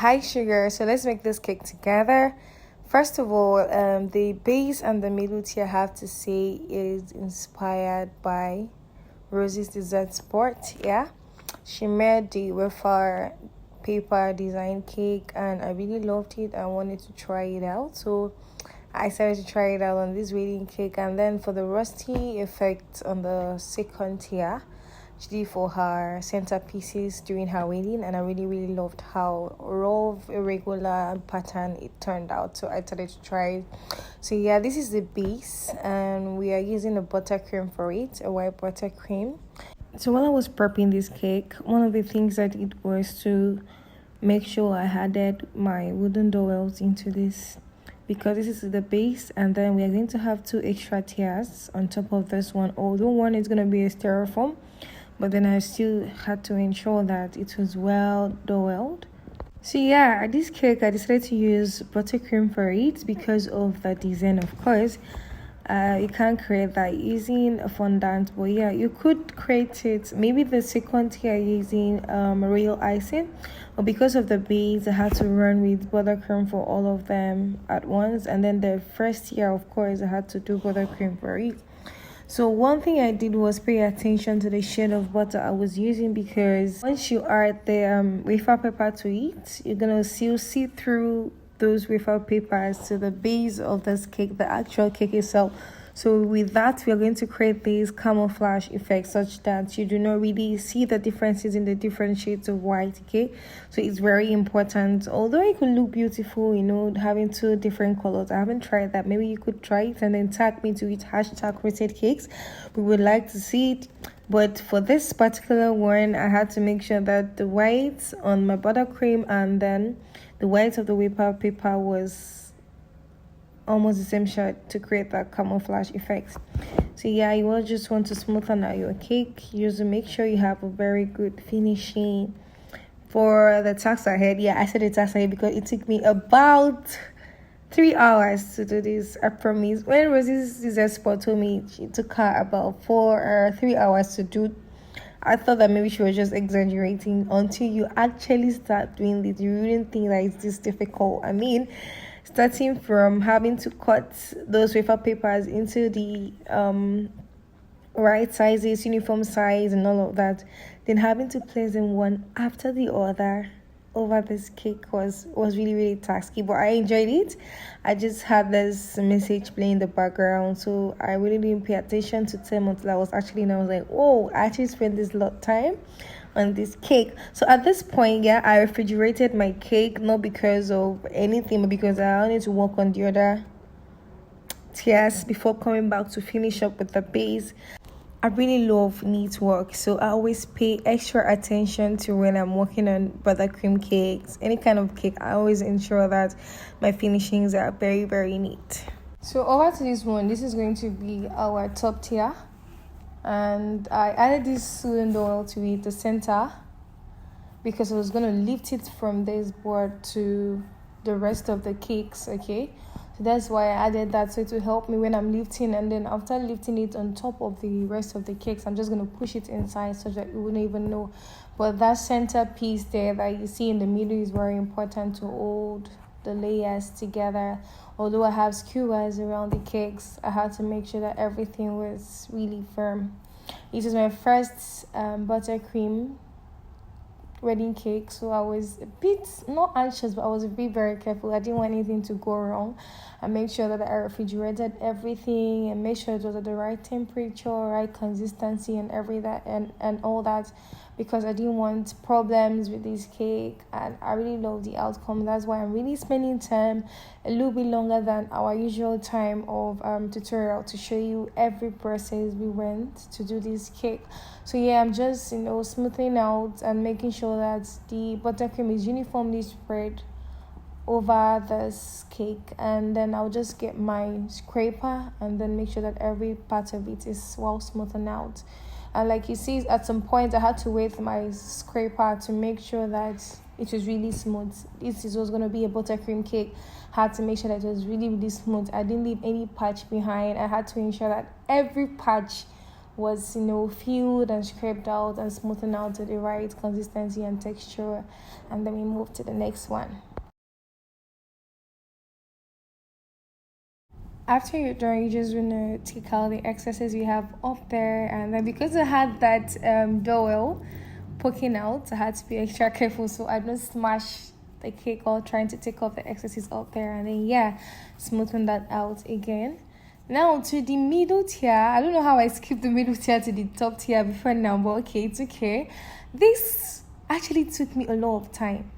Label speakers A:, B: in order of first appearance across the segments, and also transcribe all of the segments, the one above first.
A: Hi sugar, so let's make this cake together. First of all, the base and the middle tier I have to say is inspired by Rosie's Dessert Sport. Yeah, she made the wafer paper design cake and I really loved it. I wanted to try it out, so I started to try it out on this wedding cake. And then for the rusty effect on the second tier, she did for her centerpieces during her wedding, and I really loved how rough, irregular pattern it turned out. So I started to try it. So yeah, this is the base, and we are using a buttercream for it, a white buttercream. So while I was prepping this cake, one of the things I did was to make sure I added my wooden dowels into this, because this is the base, and then we are going to have two extra tiers on top of this one, although one is going to be a styrofoam, but then I still had to ensure that it was well doweled. So yeah, this cake I decided to use buttercream for it because of the design, of course. You can't create that using a fondant, but yeah, you could create it. Maybe the second tier using real icing, but because of the base I had to run with buttercream for all of them at once, and then the first tier, of course, I had to do buttercream for it. So one thing I did was pay attention to the shade of butter I was using, because once you add the wafer paper to it, you're gonna still see through those wafer papers to the base of this cake, the actual cake itself. So with that, we are going to create this camouflage effect such that you do not really see the differences in the different shades of white, okay? So it's very important. Although it could look beautiful, having two different colors. I haven't tried that. Maybe you could try it and then tag me to it, #RoassedCakes. We would like to see it. But for this particular one, I had to make sure that the white on my buttercream and then the white of the wafer paper was almost the same shade to create that camouflage effect. So yeah, you will just want to smoothen out your cake. You just make sure you have a very good finishing. For the task ahead, yeah, I said the task ahead because it took me about 3 hours to do this. I promise. When Rosie's Dessert Spot told me it took her about 4 or 3 hours to do, I thought that maybe she was just exaggerating. Until you actually start doing this, you wouldn't think that it's this difficult. I mean, starting from having to cut those wafer papers into the right sizes, uniform size, and all of that, then having to place them one after the other over this cake was really taxing, but I enjoyed it. I just had this message playing in the background, so I really didn't pay attention to time until I was actually, and I was like, oh, I actually spent this lot of time on this cake. So at this point, yeah, I refrigerated my cake, not because of anything, but because I wanted to work on the other tiers before coming back to finish up with the base. I really love neat work, so I always pay extra attention to when I'm working on buttercream cakes, any kind of cake. I always ensure that my finishings are very neat. So over to this one. This is going to be our top tier, and I added this wooden oil to it, the center, because I was going to lift it from this board to the rest of the cakes, okay? So that's why I added that, so it will help me when I'm lifting, and then after lifting it on top of the rest of the cakes, I'm just going to push it inside so that you wouldn't even know. But that center piece there that you see in the middle is very important to hold the layers together. Although I have skewers around the cakes, I had to make sure that everything was really firm. It is my first buttercream wedding cake, so I was a bit not anxious, but I was a bit very careful. I didn't want anything to go wrong. I made sure that I refrigerated everything and made sure it was at the right temperature, right consistency, and and all that, because I didn't want problems with this cake, and I really love the outcome. That's why I'm really spending time a little bit longer than our usual time of tutorial to show you every process we went to do this cake. So yeah, I'm just smoothing out and making sure that the buttercream is uniformly spread over this cake, and then I'll just get my scraper and then make sure that every part of it is well smoothened out. And like you see, at some point I had to wait my scraper to make sure that it was really smooth. This was going to be a buttercream cake. I had to make sure that it was really smooth. I didn't leave any patch behind. I had to ensure that every patch was, filled and scraped out and smoothened out to the right consistency and texture. And then we move to the next one. After you're done, you just want to take out the excesses you have up there. And then because I had that dowel poking out, I had to be extra careful so I don't smash the cake while trying to take off the excesses up there. And then smoothen that out again. Now to the middle tier. I don't know how I skipped the middle tier to the top tier before now, but okay, it's okay. This actually took me a lot of time.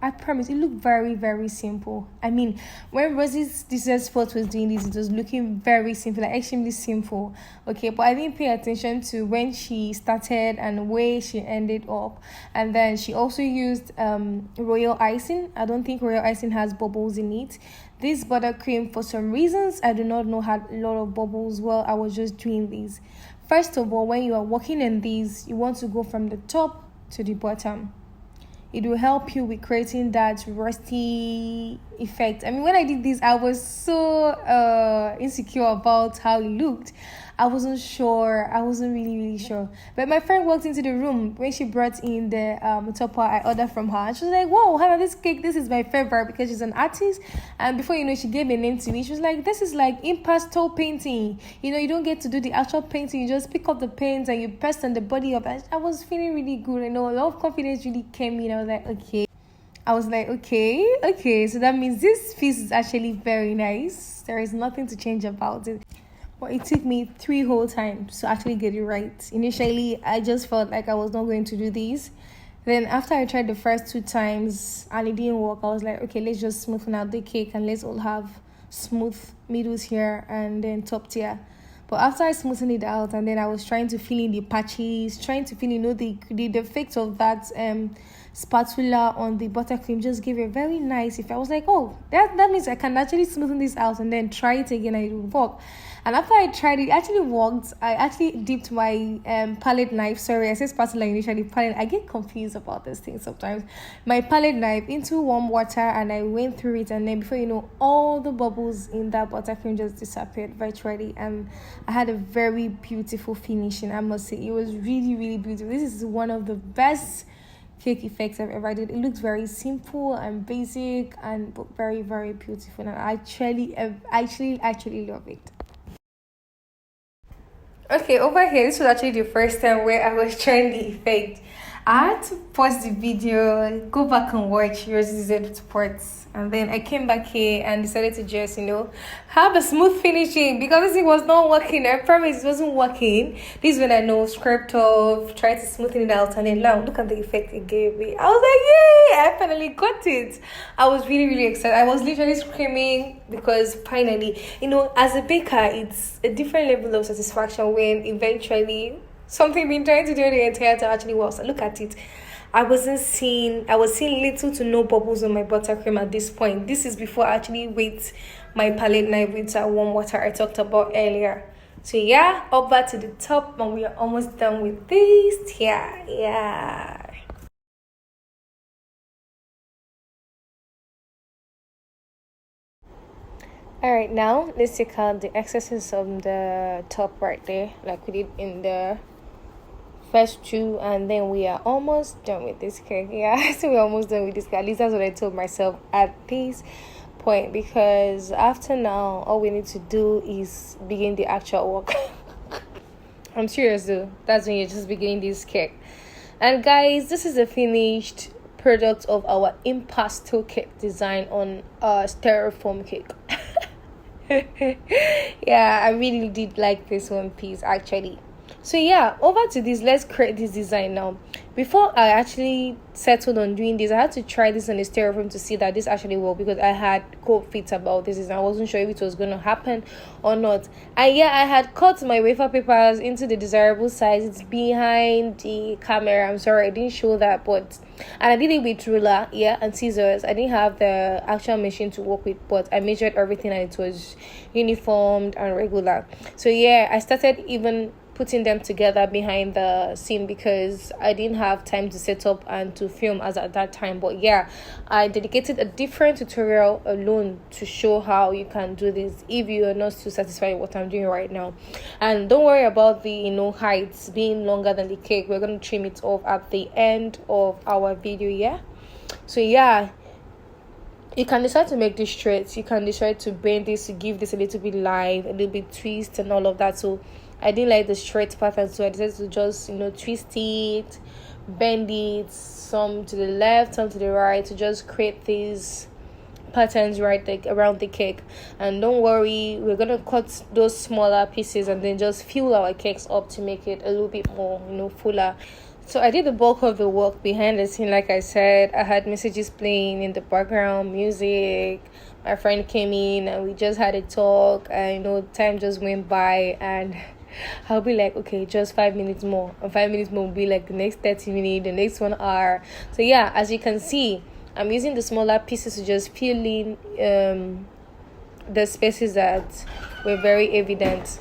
A: I promise, it looked very, very simple. I mean, when Rosie's dessert spot was doing this, it was looking very simple, like extremely simple. Okay, but I didn't pay attention to when she started and where she ended up. And then she also used royal icing. I don't think royal icing has bubbles in it. This buttercream, for some reasons, I do not know, had a lot of bubbles. Well, I was just doing these. First of all, when you are working in these, you want to go from the top to the bottom. It will help you with creating that rusty effect. I mean, when I did this, I was so insecure about how it looked. I wasn't sure. I wasn't really sure. But my friend walked into the room when she brought in the topper I ordered from her. And she was like, "Whoa, Hannah, this cake, this is my favorite," because she's an artist. And before you know, she gave a name to me. She was like, "This is like impasto painting. You don't get to do the actual painting. You just pick up the paints and you press on the body of it." I was feeling really good. A lot of confidence really came in. I was like, okay. So that means this piece is actually very nice. There is nothing to change about it. But it took me 3 whole times to actually get it right. Initially, I just felt like I was not going to do these. Then after I tried the first 2 times and it didn't work, I was like, okay, let's just smoothen out the cake and let's all have smooth middles here and then top tier. But after I smoothened it out and then I was trying to fill in the patches, trying to fill in, the effect of that spatula on the buttercream just gave a very nice effect. I was like, oh, that means I can actually smoothen this out and then try it again and it will work. And after I tried it, it actually worked. I actually dipped my palette knife. Sorry, I said spatula initially. Palette. I get confused about this thing sometimes. My palette knife into warm water and I went through it. And then before you know, all the bubbles in that buttercream just disappeared virtually. And I had a very beautiful finishing, I must say. It was really, really beautiful. This is one of the best cake effects I've ever did. It looks very simple and basic and very, very beautiful. And I actually love it. Okay, over here, this was actually the first time where I was trying the effect. I had to pause the video, go back and watch yours Z sports, and then I came back here and decided to just, have a smooth finishing because this was not working. I promise it wasn't working. This is when I know scraped off, tried to smoothen it out, and then now look at the effect it gave me. I was like, yay! I finally got it. I was really, really excited. I was literally screaming because finally, as a baker, it's a different level of satisfaction when eventually something been trying to do the entire time actually works. Look at it. I was seeing little to no bubbles on my buttercream at this point. This is before I actually wet my palette knife with that warm water I talked about earlier. So over to the top and we are almost done with this. Yeah. Alright, now let's take out the excesses on the top right there, like we did in the first 2, and then we are almost done with this cake. So we're almost done with this cake. At least that's what I told myself at this point, because after now all we need to do is begin the actual work. I'm serious though, that's when you're just beginning this cake. And guys, this is a finished product of our impasto cake design on a styrofoam cake. I really did like this one piece actually. So over to this. Let's create this design now. Before I actually settled on doing this, I had to try this on the styrofoam to see that this actually worked, because I had cold feet about this and I wasn't sure if it was going to happen or not. And I had cut my wafer papers into the desirable size. It's behind the camera. I'm sorry I didn't show that, and I did it with ruler and scissors. I didn't have the actual machine to work with, but I measured everything and it was uniformed and regular. So I started even putting them together behind the scene because I didn't have time to set up and to film as at that time. But yeah, I dedicated a different tutorial alone to show how you can do this if you are not too satisfied with what I'm doing right now. And don't worry about the heights being longer than the cake. We're going to trim it off at the end of our video. Yeah, so yeah, you can decide to make this straight. You can decide to bend this to give this a little bit live, a little bit twist and all of that. So I didn't like the straight pattern, so I decided to just twist it, bend it, some to the left, some to the right, to just create these patterns around the cake. And don't worry, we're gonna cut those smaller pieces and then just fill our cakes up to make it a little bit more fuller. So I did the bulk of the work behind the scene. Like I said, I had messages playing in the background, music. My friend came in and we just had a talk, and time just went by, and I'll be like, okay, just 5 minutes more, and 5 minutes more will be like the next 30 minutes, the next 1 hour. So yeah, as you can see, I'm using the smaller pieces to just fill in the spaces that were very evident.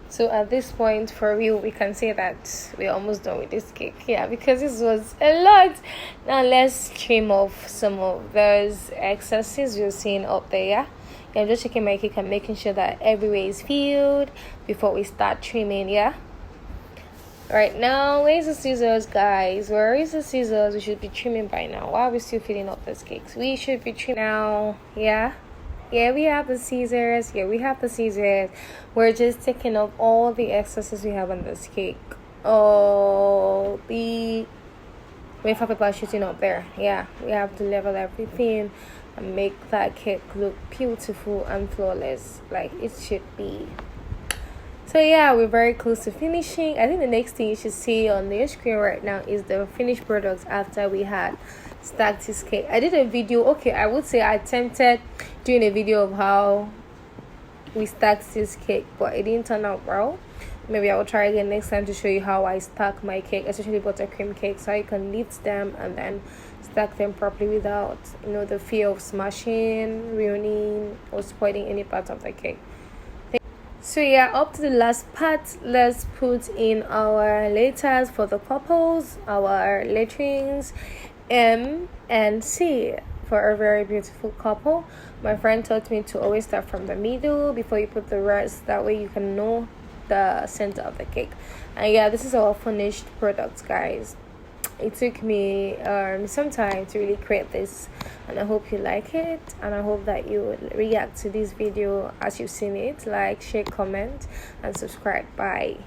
A: So at this point, for real, we can say that we're almost done with this cake. Yeah, because this was a lot. Now let's trim off some of those excesses you're seeing up there. Yeah, I'm just checking my cake and making sure that everywhere is filled before we start trimming. Yeah. Right now, where's the scissors, guys? Where is the scissors? We should be trimming by now. Why are we still filling up those cakes? We should be trimming now. Yeah. Yeah, we have the scissors. We're just taking off all the excesses we have on this cake. Oh, the wafer paper shooting up there. Yeah, we have to level everything and make that cake look beautiful and flawless like it should be. So yeah, we're very close to finishing. I think the next thing you should see on your screen right now is the finished products after we had stacked this cake. I did a video. Okay, I would say I attempted doing a video of how we stacked this cake, but it didn't turn out well. Maybe I will try again next time to show you how I stack my cake, especially buttercream cakes, so you can lift them and then stack them properly without the fear of smashing, ruining, or spoiling any part of the cake. So yeah, up to the last part, let's put in our letters for the couples, our letterings M and C for a very beautiful couple. My friend taught me to always start from the middle before you put the rest. That way you can know the center of the cake. And yeah, this is our finished product, guys. It took me some time to really create this, and I hope you like it, and I hope that you would react to this video as you've seen it. Like, share, comment, and subscribe. Bye.